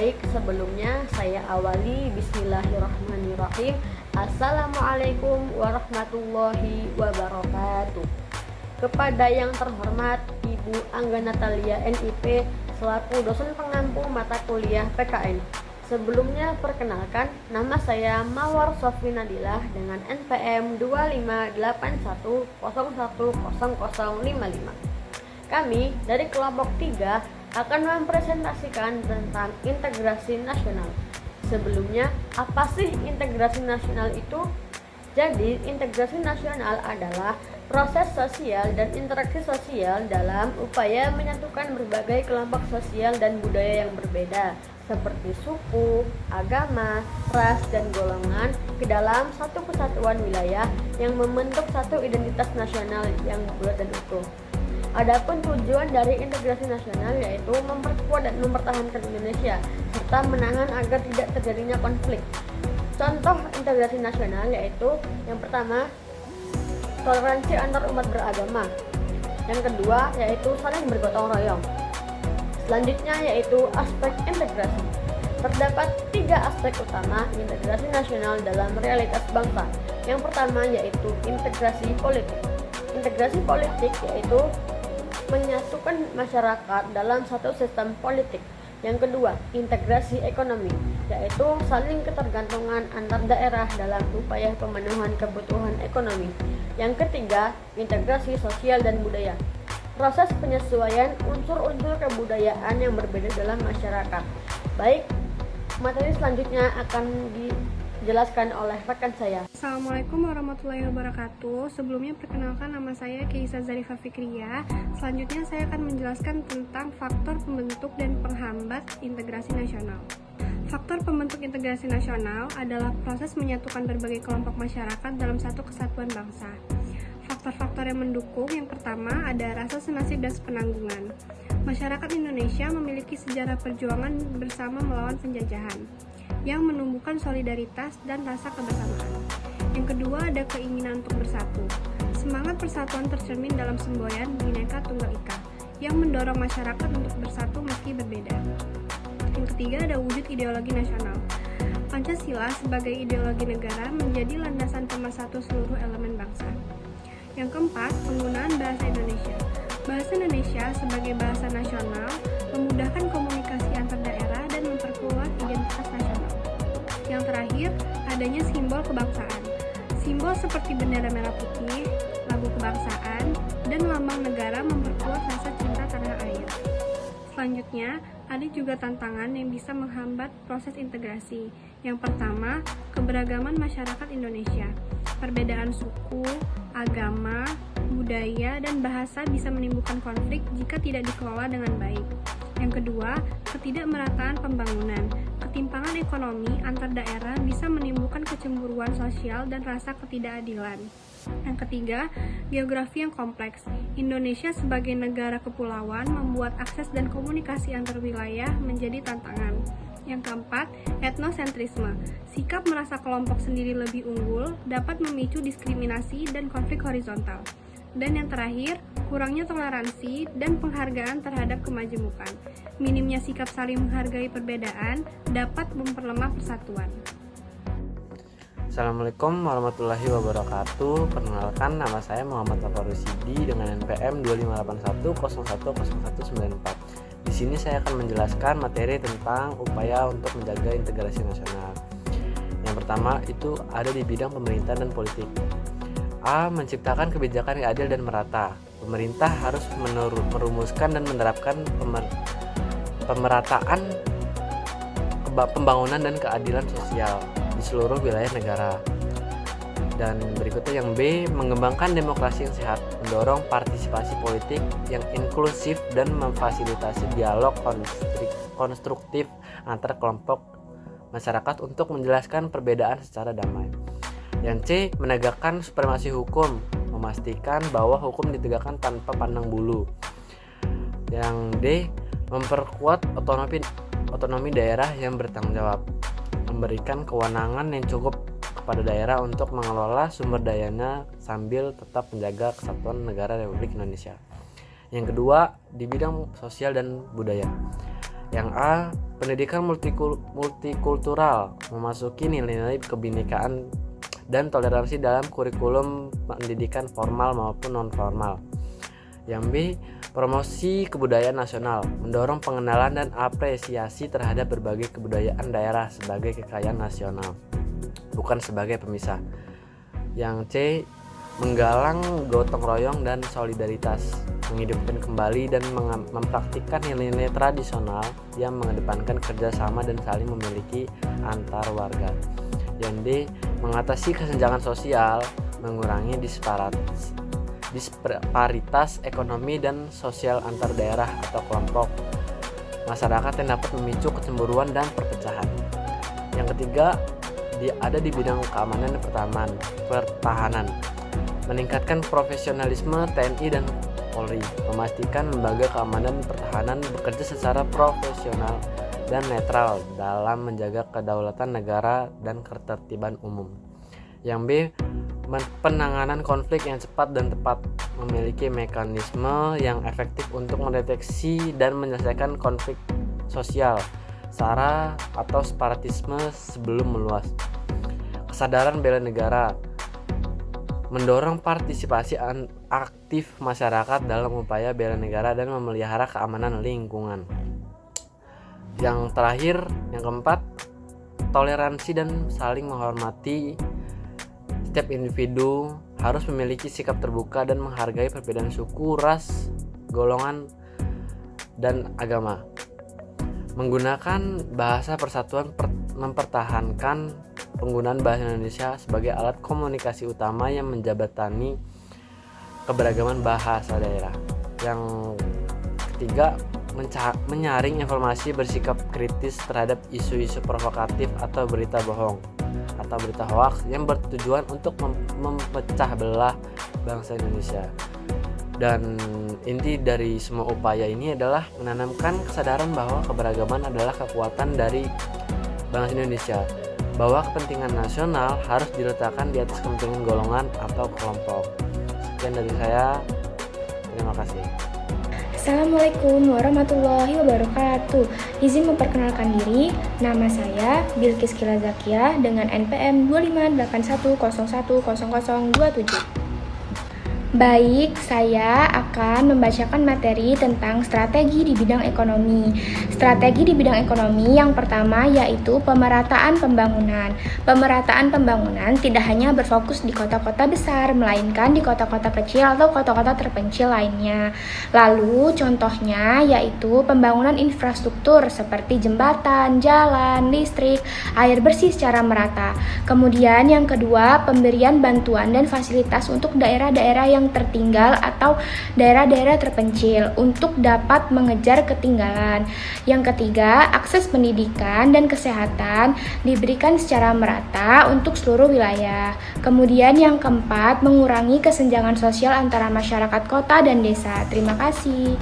Baik, sebelumnya saya awali bismillahirrahmanirrahim. Assalamualaikum warahmatullahi wabarakatuh. Kepada yang terhormat Ibu Angga Natalia NIP selaku dosen pengampu mata kuliah PKN. Sebelumnya perkenalkan, nama saya Mawar Sofwi Nadilah dengan NPM 2581010055. Kami dari kelompok 3 akan mempresentasikan tentang integrasi nasional. Sebelumnya, apa sih integrasi nasional itu? Jadi, integrasi nasional adalah proses sosial dan interaksi sosial dalam upaya menyatukan berbagai kelompok sosial dan budaya yang berbeda, seperti suku, agama, ras, dan golongan ke dalam satu kesatuan wilayah yang membentuk satu identitas nasional yang bulat dan utuh. Adapun tujuan dari integrasi nasional yaitu memperkuat dan mempertahankan Indonesia serta menahan agar tidak terjadinya konflik. Contoh integrasi nasional yaitu yang pertama, toleransi antar umat beragama. Yang kedua yaitu saling bergotong royong. Selanjutnya yaitu aspek integrasi. Terdapat 3 aspek utama integrasi nasional dalam realitas bangsa. Yang pertama yaitu integrasi politik. Integrasi politik yaitu menyatukan masyarakat dalam satu sistem politik. Yang kedua, integrasi ekonomi, yaitu saling ketergantungan antar daerah dalam upaya pemenuhan kebutuhan ekonomi. Yang ketiga, integrasi sosial dan budaya, proses penyesuaian unsur-unsur kebudayaan yang berbeda dalam masyarakat. Baik, materi selanjutnya akan dijelaskan oleh rekan saya. Assalamualaikum warahmatullahi wabarakatuh. Sebelumnya perkenalkan, nama saya Keisa Zarifah Fikriya. Selanjutnya saya akan menjelaskan tentang faktor pembentuk dan penghambat integrasi nasional. Faktor pembentuk integrasi nasional adalah proses menyatukan berbagai kelompok masyarakat dalam satu kesatuan bangsa. Faktor-faktor yang mendukung yang pertama ada rasa senasib dan sepenanggungan. Masyarakat Indonesia memiliki sejarah perjuangan bersama melawan penjajahan yang menumbuhkan solidaritas dan rasa kebersamaan. Yang kedua ada keinginan untuk bersatu. Semangat persatuan tercermin dalam semboyan Bhinneka Tunggal Ika yang mendorong masyarakat untuk bersatu meski berbeda. Yang ketiga ada wujud ideologi nasional. Pancasila sebagai ideologi negara menjadi landasan pemersatu seluruh elemen bangsa. Yang keempat, penggunaan bahasa Indonesia. Bahasa Indonesia sebagai bahasa nasional memudahkan komunikasi antar daerah dan memperkuat identitas nasional. Yang terakhir, adanya simbol kebangsaan. Simbol seperti bendera merah putih, lagu kebangsaan, dan lambang negara memperkuat rasa cinta tanah air. Selanjutnya, ada juga tantangan yang bisa menghambat proses integrasi. Yang pertama, keberagaman masyarakat Indonesia. Perbedaan suku, agama, budaya, dan bahasa bisa menimbulkan konflik jika tidak dikelola dengan baik. Yang kedua, ketidakmerataan pembangunan. Ketimpangan ekonomi antar daerah bisa menimbulkan kecemburuan sosial dan rasa ketidakadilan. Yang ketiga, geografi yang kompleks. Indonesia sebagai negara kepulauan membuat akses dan komunikasi antar wilayah menjadi tantangan. Yang keempat, etnosentrisme. Sikap merasa kelompok sendiri lebih unggul dapat memicu diskriminasi dan konflik horizontal. Dan yang terakhir, kurangnya toleransi dan penghargaan terhadap kemajemukan. Minimnya sikap saling menghargai perbedaan dapat memperlemah persatuan. Assalamualaikum warahmatullahi wabarakatuh. Perkenalkan, nama saya Muhammad Tafarusidi dengan NPM 2581010194. Di sini saya akan menjelaskan materi tentang upaya untuk menjaga integrasi nasional. Yang pertama itu ada di bidang pemerintahan dan politik. A. Menciptakan kebijakan yang adil dan merata. Pemerintah harus merumuskan dan menerapkan pemerataan pembangunan dan keadilan sosial di seluruh wilayah negara. Dan berikutnya yang B, mengembangkan demokrasi yang sehat, mendorong partisipasi politik yang inklusif dan memfasilitasi dialog konstruktif antar kelompok masyarakat untuk menjelaskan perbedaan secara damai. Yang C, menegakkan supremasi hukum, memastikan bahwa hukum ditegakkan tanpa pandang bulu. Yang D, memperkuat otonomi daerah yang bertanggung jawab, memberikan kewenangan yang cukup kepada daerah untuk mengelola sumber dayanya sambil tetap menjaga kesatuan negara Republik Indonesia. Yang kedua, di bidang sosial dan budaya. Yang A, pendidikan multikultural memasuki nilai-nilai kebinekaan dan toleransi dalam kurikulum pendidikan formal maupun non-formal. Yang B, promosi kebudayaan nasional, mendorong pengenalan dan apresiasi terhadap berbagai kebudayaan daerah sebagai kekayaan nasional, bukan sebagai pemisah. Yang C, menggalang gotong royong dan solidaritas, menghidupkan kembali dan mempraktikkan nilai-nilai tradisional yang mengedepankan kerjasama dan saling memiliki antar warga. Yang D, mengatasi kesenjangan sosial, mengurangi disparitas ekonomi dan sosial antar daerah atau kelompok masyarakat yang dapat memicu kecemburuan dan perpecahan. Yang ketiga, ada di bidang keamanan dan pertahanan, meningkatkan profesionalisme TNI dan Polri, memastikan lembaga keamanan dan pertahanan bekerja secara profesional dan netral dalam menjaga kedaulatan negara dan ketertiban umum. Yang B, penanganan konflik yang cepat dan tepat, memiliki mekanisme yang efektif untuk mendeteksi dan menyelesaikan konflik sosial, SARA atau separatisme sebelum meluas. Kesadaran bela negara, mendorong partisipasi aktif masyarakat dalam upaya bela negara dan memelihara keamanan lingkungan. Yang terakhir, yang keempat, toleransi dan saling menghormati. Setiap individu harus memiliki sikap terbuka dan menghargai perbedaan suku, ras, golongan, dan agama. Menggunakan bahasa persatuan mempertahankan penggunaan bahasa Indonesia sebagai alat komunikasi utama yang menjembatani keberagaman bahasa daerah. Yang ketiga, menyaring informasi, bersikap kritis terhadap isu-isu provokatif atau berita bohong atau berita hoaks yang bertujuan untuk memecah belah bangsa Indonesia. Dan inti dari semua upaya ini adalah menanamkan kesadaran bahwa keberagaman adalah kekuatan dari bangsa Indonesia, bahwa kepentingan nasional harus diletakkan di atas kepentingan golongan atau kelompok. Sekian dari saya, terima kasih. Assalamualaikum warahmatullahi wabarakatuh. Izin memperkenalkan diri, nama saya Bilqis Kila Zakia dengan NPM 2581010027. Baik, saya akan membacakan materi tentang strategi di bidang ekonomi. Strategi di bidang ekonomi yang pertama yaitu pemerataan pembangunan. Pemerataan pembangunan tidak hanya berfokus di kota-kota besar, melainkan di kota-kota kecil atau kota-kota terpencil lainnya. Lalu contohnya yaitu pembangunan infrastruktur seperti jembatan, jalan, listrik, air bersih secara merata. Kemudian yang kedua, pemberian bantuan dan fasilitas untuk daerah-daerah yang tertinggal atau daerah-daerah terpencil untuk dapat mengejar ketinggalan. Yang ketiga, akses pendidikan dan kesehatan diberikan secara merata untuk seluruh wilayah. Kemudian yang keempat, mengurangi kesenjangan sosial antara masyarakat kota dan desa. Terima kasih.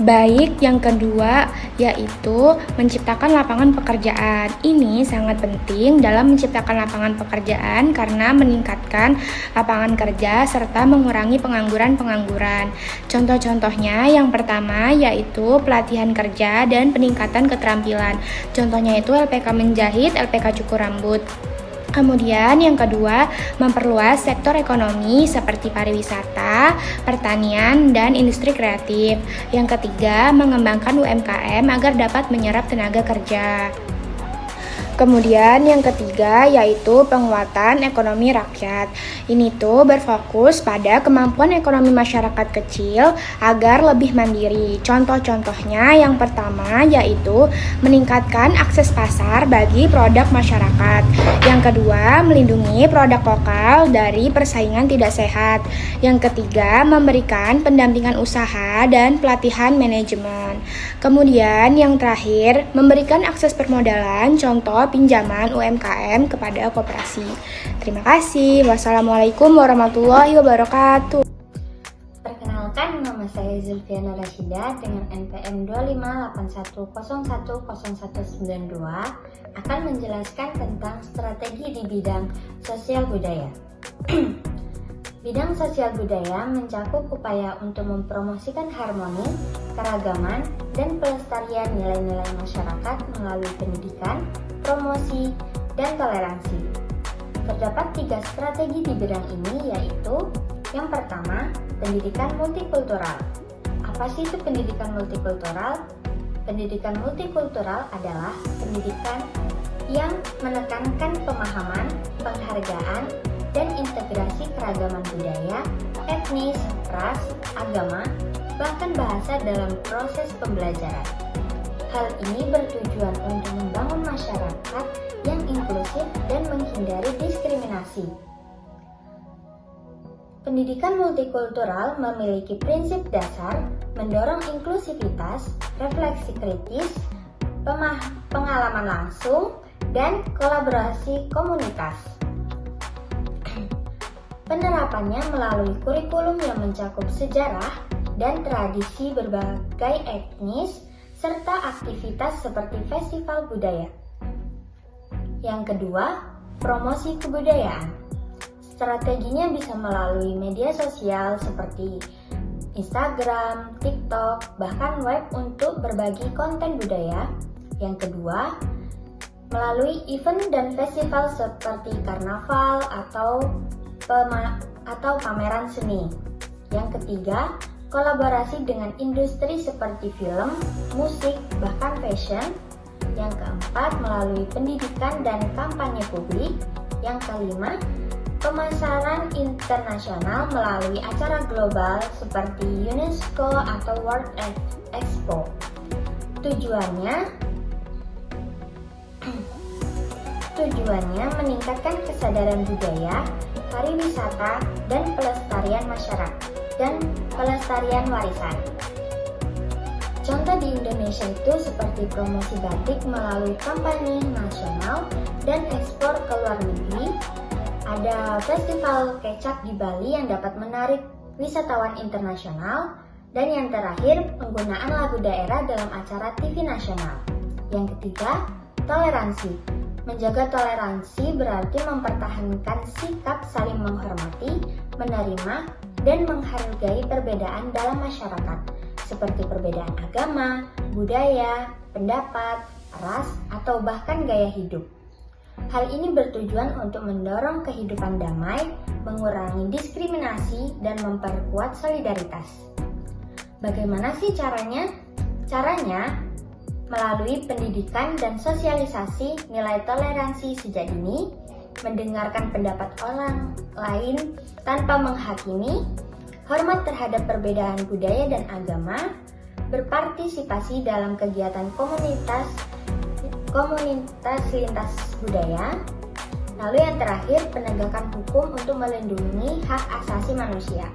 Baik, yang kedua yaitu menciptakan lapangan pekerjaan. Ini sangat penting dalam menciptakan lapangan pekerjaan karena meningkatkan lapangan kerja serta mengurangi pengangguran-pengangguran. Contoh-contohnya yang pertama yaitu pelatihan kerja dan peningkatan keterampilan. Contohnya itu LPK menjahit, LPK cukur rambut. Kemudian yang kedua, memperluas sektor ekonomi seperti pariwisata, pertanian, dan industri kreatif. Yang ketiga, mengembangkan UMKM agar dapat menyerap tenaga kerja. Kemudian yang ketiga yaitu penguatan ekonomi rakyat. Ini tuh berfokus pada kemampuan ekonomi masyarakat kecil agar lebih mandiri. Contoh-contohnya yang pertama yaitu meningkatkan akses pasar bagi produk masyarakat. Yang kedua, melindungi produk lokal dari persaingan tidak sehat. Yang ketiga, memberikan pendampingan usaha dan pelatihan manajemen. Kemudian yang terakhir, memberikan akses permodalan, contoh pinjaman UMKM kepada koperasi. Terima kasih. Wassalamualaikum warahmatullahi wabarakatuh. Perkenalkan, nama saya Zulfiana Rashida dengan NPM 2581010192 akan menjelaskan tentang strategi di bidang sosial budaya. Bidang sosial budaya mencakup upaya untuk mempromosikan harmoni, keragaman, dan pelestarian nilai-nilai masyarakat melalui pendidikan, promosi, dan toleransi. Terdapat 3 strategi di bidang ini, yaitu yang pertama, pendidikan multikultural. Apa sih itu pendidikan multikultural? Pendidikan multikultural adalah pendidikan yang menekankan pemahaman, penghargaan, dan integrasi keragaman budaya, etnis, ras, agama, bahkan bahasa dalam proses pembelajaran. Hal ini bertujuan untuk membangun masyarakat yang inklusif dan menghindari diskriminasi. Pendidikan multikultural memiliki prinsip dasar mendorong inklusivitas, refleksi kritis, pengalaman langsung, dan kolaborasi komunitas. Penerapannya melalui kurikulum yang mencakup sejarah dan tradisi berbagai etnis serta aktivitas seperti festival budaya. Yang kedua, promosi kebudayaan. Strateginya bisa melalui media sosial seperti Instagram, TikTok, bahkan web untuk berbagi konten budaya. Yang kedua, melalui event dan festival seperti karnaval atau pameran seni. Yang ketiga, kolaborasi dengan industri seperti film, musik, bahkan fashion. Yang keempat, melalui pendidikan dan kampanye publik. Yang kelima, pemasaran internasional melalui acara global seperti UNESCO atau World Expo. Tujuannya meningkatkan kesadaran budaya, pariwisata, dan pelestarian masyarakat dan pelestarian warisan. Contoh di Indonesia itu seperti promosi batik melalui kampanye nasional dan ekspor ke luar negeri. Ada festival kecap di Bali yang dapat menarik wisatawan internasional. Dan yang terakhir, penggunaan lagu daerah dalam acara TV nasional. Yang ketiga, toleransi. Menjaga toleransi berarti mempertahankan sikap saling menghormati, menerima, dan menghargai perbedaan dalam masyarakat, seperti perbedaan agama, budaya, pendapat, ras, atau bahkan gaya hidup. Hal ini bertujuan untuk mendorong kehidupan damai, mengurangi diskriminasi, dan memperkuat solidaritas. Bagaimana sih caranya? Caranya melalui pendidikan dan sosialisasi nilai toleransi sejak dini, mendengarkan pendapat orang lain tanpa menghakimi, hormat terhadap perbedaan budaya dan agama, berpartisipasi dalam kegiatan komunitas lintas budaya. Lalu yang terakhir, penegakan hukum untuk melindungi hak asasi manusia.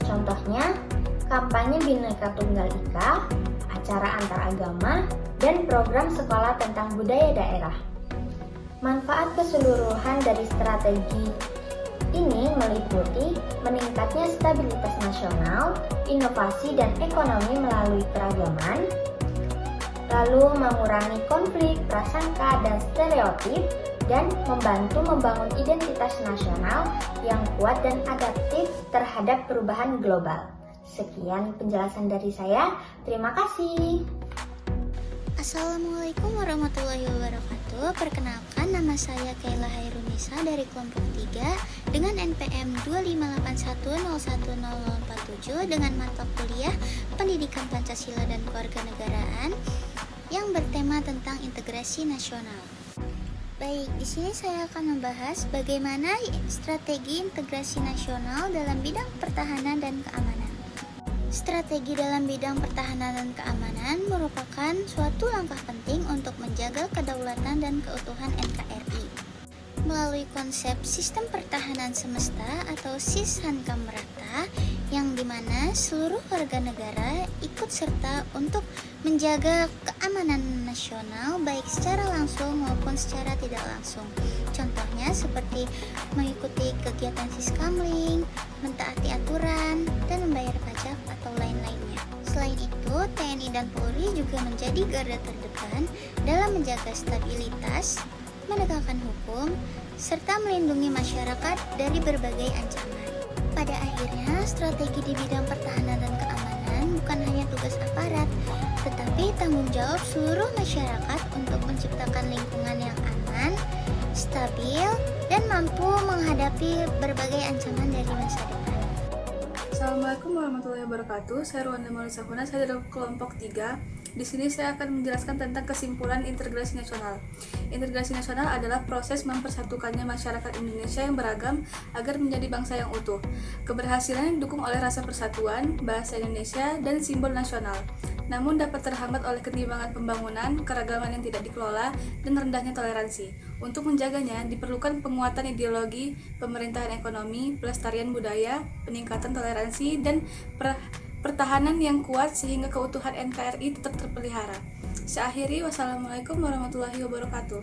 Contohnya, kampanye Bhinneka Tunggal Ika, acara antaragama, dan program sekolah tentang budaya daerah. Manfaat keseluruhan dari strategi ini meliputi meningkatnya stabilitas nasional, inovasi dan ekonomi melalui keragaman, lalu mengurangi konflik, prasangka, dan stereotip, dan membantu membangun identitas nasional yang kuat dan adaptif terhadap perubahan global. Sekian penjelasan dari saya, terima kasih. Assalamualaikum warahmatullahi wabarakatuh. Perkenalkan, nama saya Kaila Hairunisa dari kelompok 3 dengan NPM 258101047 dengan mata kuliah Pendidikan Pancasila dan Kewarganegaraan yang bertema tentang integrasi nasional. Baik, di sini saya akan membahas bagaimana strategi integrasi nasional dalam bidang pertahanan dan keamanan. Strategi dalam bidang pertahanan dan keamanan merupakan suatu langkah penting untuk menjaga kedaulatan dan keutuhan NKRI. Melalui konsep sistem pertahanan semesta atau SIS-Hankam Merata, yang dimana seluruh warga negara ikut serta untuk menjaga keamanan nasional baik secara langsung maupun secara tidak langsung. Contohnya seperti mengikuti kegiatan Siskamling, mentaati aturan, dan membayar pajak atau lain-lainnya. Selain itu, TNI dan Polri juga menjadi garda terdepan dalam menjaga stabilitas, menegakkan hukum, serta melindungi masyarakat dari berbagai ancaman. Pada akhirnya, strategi di bidang pertahanan dan keamanan bukan hanya tugas aparat, tetapi tanggung jawab seluruh masyarakat untuk menciptakan lingkungan yang aman, stabil, dan mampu menghadapi berbagai ancaman dari masa depan. Assalamualaikum warahmatullahi wabarakatuh. Saya Ruanda Maulisahuna, saya dari kelompok 3. Di sini saya akan menjelaskan tentang kesimpulan integrasi nasional. Integrasi nasional adalah proses mempersatukannya masyarakat Indonesia yang beragam agar menjadi bangsa yang utuh. Keberhasilan didukung oleh rasa persatuan, bahasa Indonesia, dan simbol nasional. Namun dapat terhambat oleh ketimbangan pembangunan, keragaman yang tidak dikelola, dan rendahnya toleransi. Untuk menjaganya, diperlukan penguatan ideologi, pemerintahan ekonomi, pelestarian budaya, peningkatan toleransi, dan pertahanan yang kuat sehingga keutuhan NKRI tetap terpelihara. Saya akhiri, wassalamualaikum warahmatullahi wabarakatuh.